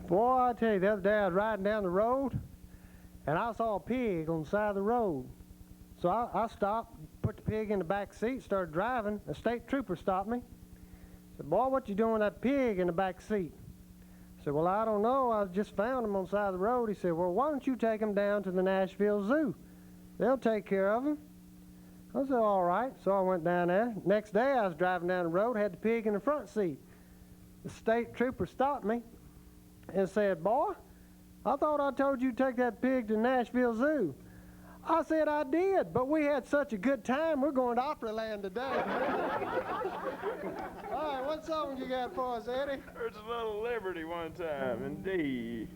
Boy, I tell you, the other day I was riding down the road, and I saw a pig on the side of the road. So I stopped, put the pig in the back seat, started driving. A state trooper stopped me. Said, boy, what you doing with that pig in the back seat? I said, well, I don't know. I just found him on the side of the road. He said, well, why don't you take him down to the Nashville Zoo? They'll take care of him. I said, all right. So I went down there. Next day I was driving down the road, had the pig in the front seat. The state trooper stopped me and said, boy, I thought I told you to take that pig to the Nashville Zoo. I said I did, but we had such a good time, we're going to Opryland today. All right, what song you got for us, Eddie? There's a little Liberty one time, indeed.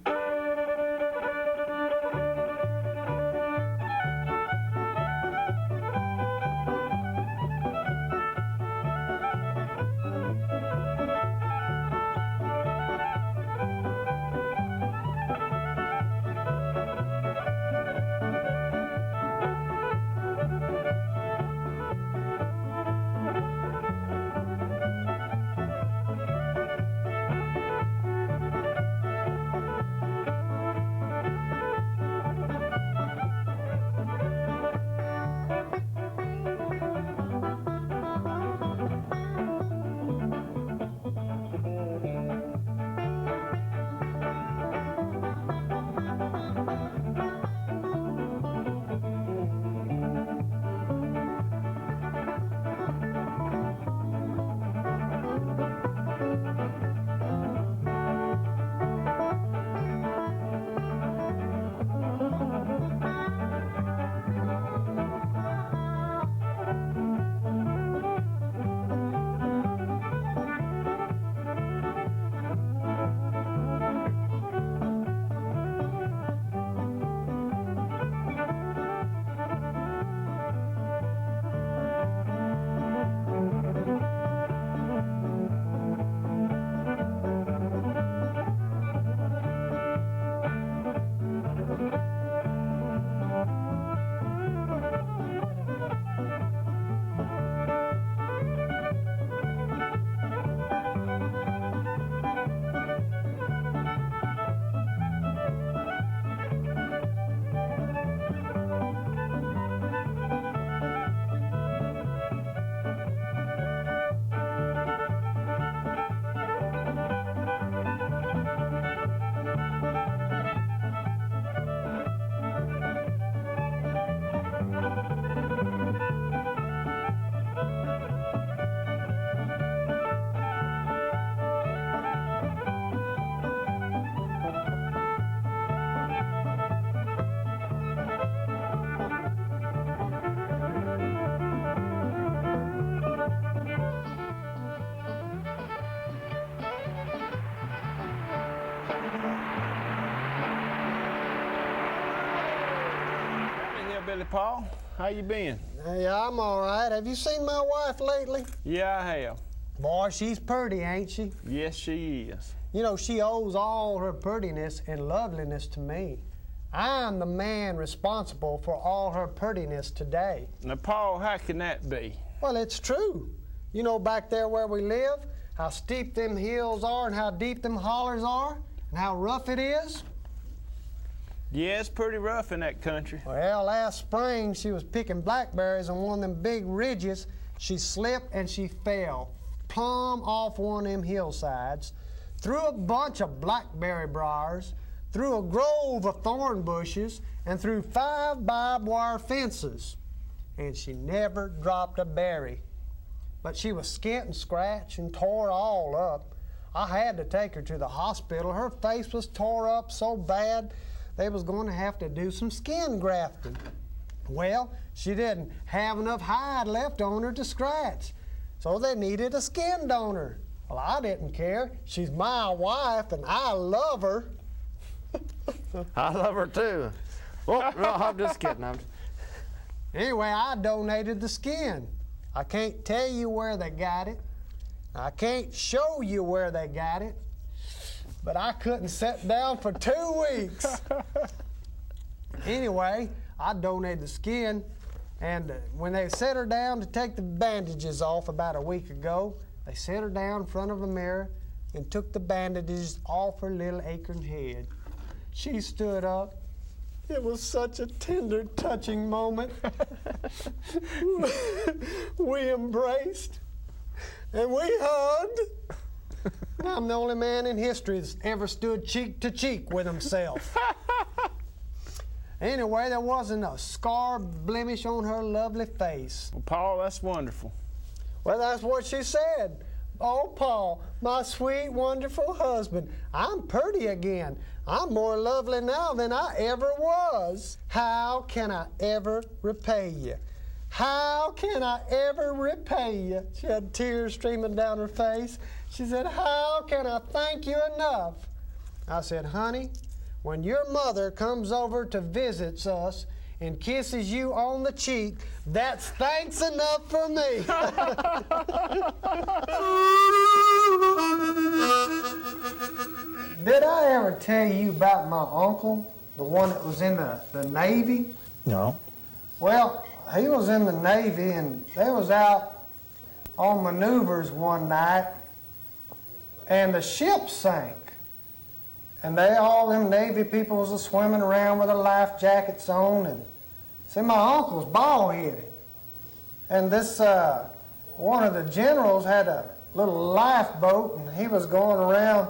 Hillbilly Paul, how you been? Hey, I'm all right. Have you seen my wife lately? Yeah, I have. Boy, she's pretty, ain't she? Yes, she is. You know, she owes all her prettiness and loveliness to me. I'm the man responsible for all her prettiness today. Now, Paul, how can that be? Well, it's true. You know, back there where we live, how steep them hills are and how deep them hollers are and how rough it is? Yeah, it's pretty rough in that country. Well, last spring, she was picking blackberries on one of them big ridges. She slipped and she fell plumb off one of them hillsides, through a bunch of blackberry briars, through a grove of thorn bushes, and through 5 barbed wire fences. And she never dropped a berry. But she was skint and scratched and tore all up. I had to take her to the hospital. Her face was tore up so bad they was going to have to do some skin grafting. Well, she didn't have enough hide left on her to scratch, so they needed a skin donor. Well, I didn't care. She's my wife, and I love her. I love her too. Oh, no, I'm just kidding. Anyway, I donated the skin. I can't tell you where they got it. I can't show you where they got it. But I couldn't sit down for 2 weeks. Anyway, I donated the skin, and when they set her down to take the bandages off about a week ago, they set her down in front of a mirror, and took the bandages off her little aching head. She stood up. It was such a tender, touching moment. We embraced and we hugged. I'm the only man in history that's ever stood cheek to cheek with himself. Anyway, there wasn't a scar blemish on her lovely face. Well, Paul, that's wonderful. Well, that's what she said. Oh, Paul, my sweet, wonderful husband, I'm pretty again. I'm more lovely now than I ever was. How can I ever repay you? How can I ever repay you? She had tears streaming down her face. She said, how can I thank you enough? I said, honey, when your mother comes over to visit us and kisses you on the cheek, that's thanks enough for me. Did I ever tell you about my uncle, the one that was in the Navy? No. Well, he was in the Navy, and they was out on maneuvers one night, and the ship sank. And all them Navy people was swimming around with their life jackets on, and see, my uncle's bald-headed. And this, one of the generals had a little lifeboat, and he was going around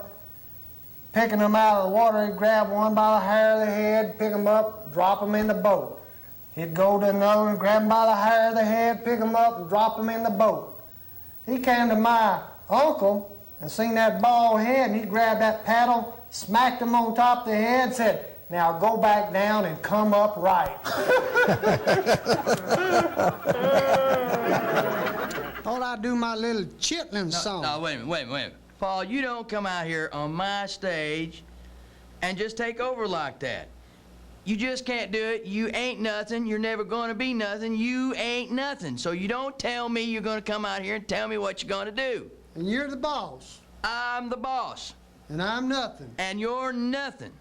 picking them out of the water. He'd grab one by the hair of the head, pick them up, drop them in the boat. He'd go to another and grab them by the hair of the head, pick them up, and drop them in the boat. He came to my uncle and seen that bald head, and he grabbed that paddle, smacked him on top of the head, and said, now go back down and come up right. Thought I'd do my little chitlin song. No, wait a minute. Paul, you don't come out here on my stage and just take over like that. You just can't do it. You ain't nothing. You're never going to be nothing. You ain't nothing. So you don't tell me you're going to come out here and tell me what you're going to do. And you're the boss. I'm the boss. And I'm nothing. And you're nothing.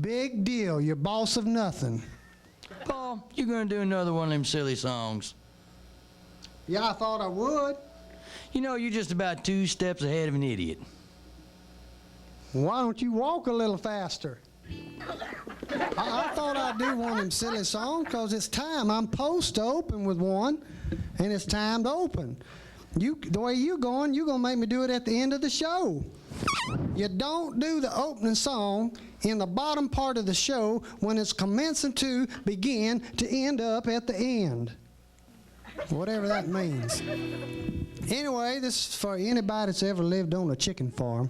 Big deal. You're boss of nothing. Paul, you're going to do another one of them silly songs. Yeah, I thought I would. You know, you're just about 2 steps ahead of an idiot. Why don't you walk a little faster? I thought I'd do one of them silly songs because it's time. I'm supposed to open with one, and it's time to open. The way you're going to make me do it at the end of the show. You don't do the opening song in the bottom part of the show when it's commencing to begin to end up at the end. Whatever that means. Anyway, this is for anybody that's ever lived on a chicken farm.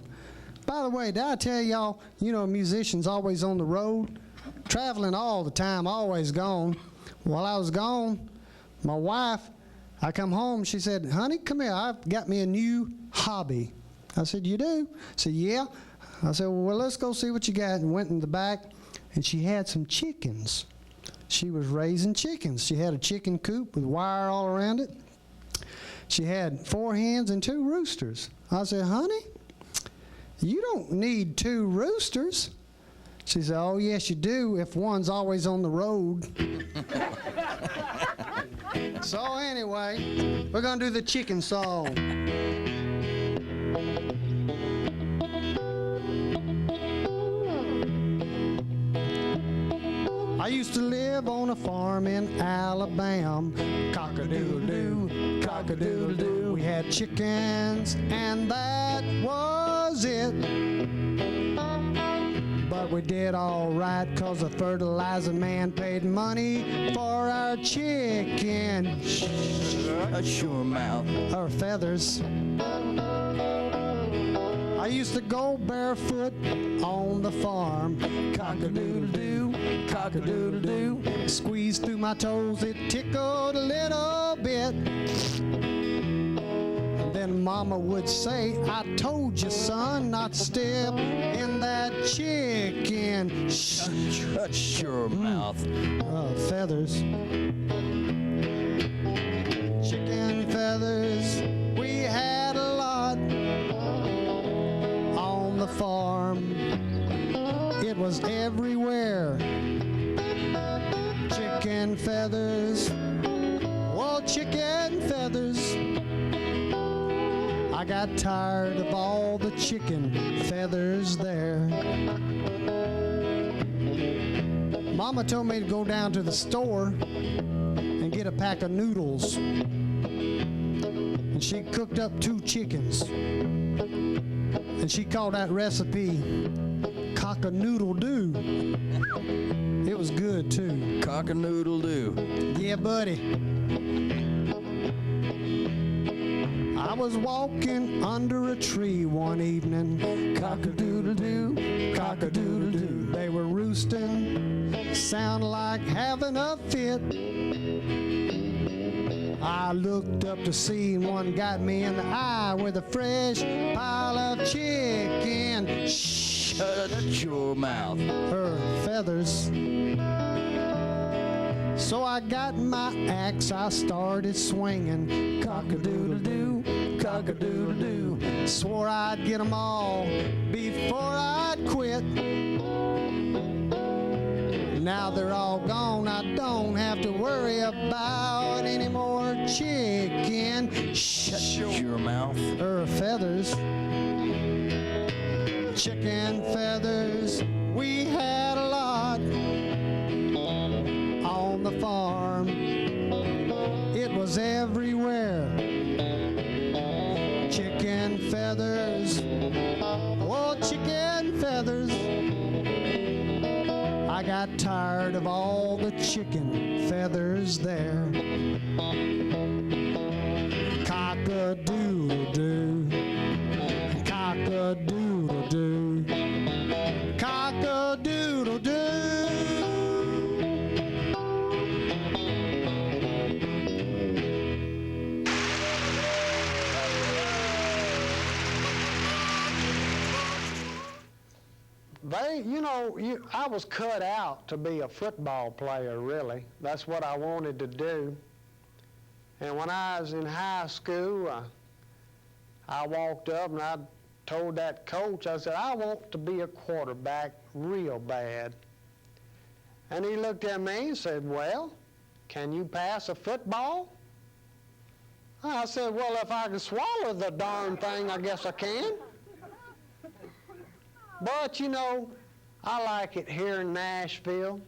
By the way, did I tell y'all, you know, musicians always on the road, traveling all the time, always gone. While I was gone, my wife, I come home, she said, honey, come here, I've got me a new hobby. I said, you do? She said, yeah. I said, well, let's go see what you got, and went in the back, and she had some chickens. She was raising chickens. She had a chicken coop with wire all around it. She had 4 hens and 2 roosters. I said, honey, you don't need 2 roosters. She said, oh, yes, you do, if one's always on the road. So anyway, we're going to do the chicken song. I used to live on a farm in Alabama. Cock-a-doodle-doo, cock-a-doodle-doo. We had chickens, and that was it. But we did all right, 'cause the fertilizer man paid money for our chicken. Shut your mouth. Our feathers. I used to go barefoot on the farm. Cock-a-doodle-doo, cock-a-doodle-doo. Squeeze through my toes, it tickled a little bit. Then Mama would say, I told you, son, not to step in that chicken. Shut your mouth. Feathers. Chicken feathers, we had a lot on the farm. It was everywhere. Chicken feathers, oh, chicken feathers. got tired of all the chicken feathers there. Mama told me to go down to the store and get a pack of noodles. And she cooked up 2 chickens. And she called that recipe cock-a-noodle-doo. It was good too. Cock-a-noodle-doo. Yeah, buddy. I was walking under a tree one evening. Cock-a-doodle-doo, cock-a-doodle-doo. They were roosting, sound like having a fit. I looked up to see, and one got me in the eye with a fresh pile of chicken. Shut your mouth. Her feathers. So I got my axe, I started swinging. Cock-a-doodle-doo, cock-a-doodle-doo. Swore I'd get 'em all before I'd quit. Now they're all gone, I don't have to worry about any more chicken. Shut your mouth. Her feathers. Chicken feathers, we had a lot on the farm. It was everywhere. Chicken feathers, oh, chicken feathers. I got tired of all the chicken feathers there. Cock-a-doodle-doo, cock-a-doodle-doo, cock-a-doodle-doo. I was cut out to be a football player, really. That's what I wanted to do. And when I was in high school, I walked up and I told that coach, I said, I want to be a quarterback real bad. And he looked at me and said, well, can you pass a football? I said, well, if I can swallow the darn thing, I guess I can. But, I like it here in Nashville.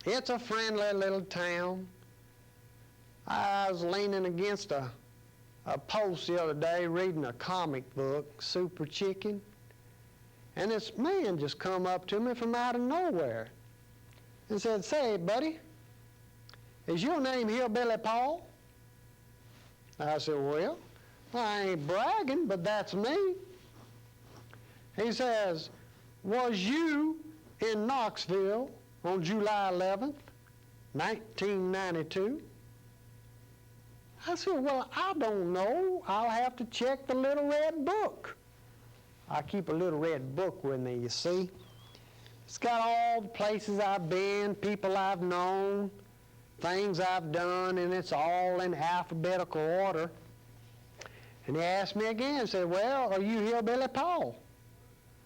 It's a friendly little town. I was leaning against a post the other day reading a comic book, Super Chicken, and this man just come up to me from out of nowhere and said, say, buddy, is your name Hillbilly Paul? I said, well, I ain't bragging, but that's me. He says, was you in Knoxville on July 11th, 1992? I said, well, I don't know. I'll have to check the little red book. I keep a little red book with me, you see. It's got all the places I've been, people I've known, things I've done, and it's all in alphabetical order. And he asked me again, said, well, are you Hillbilly Paul?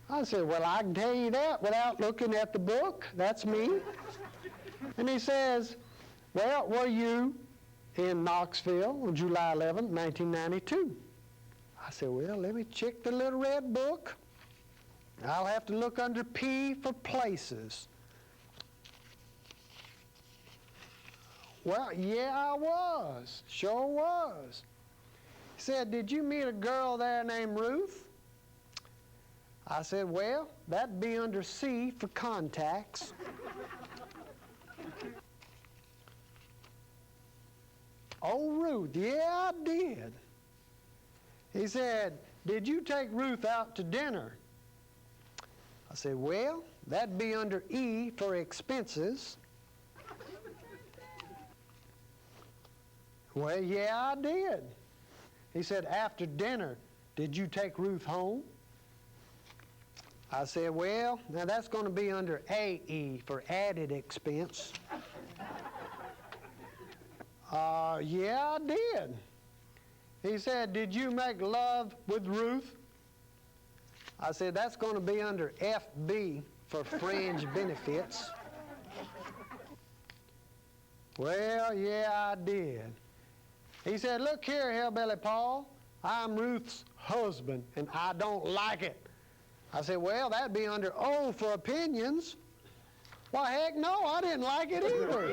I said, well, I can tell you that without looking at the book. That's me. And he says, well, were you in Knoxville on July 11th, 1992? I said, well, let me check the little red book. I'll have to look under P for places. Well, yeah, I was. Sure was. He said, did you meet a girl there named Ruth? I said, well, that'd be under C for contacts. Oh, Ruth, yeah, I did. He said, did you take Ruth out to dinner? I said, well, that'd be under E for expenses. Well, yeah, I did. He said, after dinner, did you take Ruth home? I said, well, now that's going to be under AE for added expense. Yeah, I did. He said, did you make love with Ruth? I said, that's going to be under FB for fringe benefits. Well, yeah, I did. He said, look here, Hillbilly Paul, I'm Ruth's husband, and I don't like it. I said, well, that'd be under oath for opinions. Why, heck no, I didn't like it either.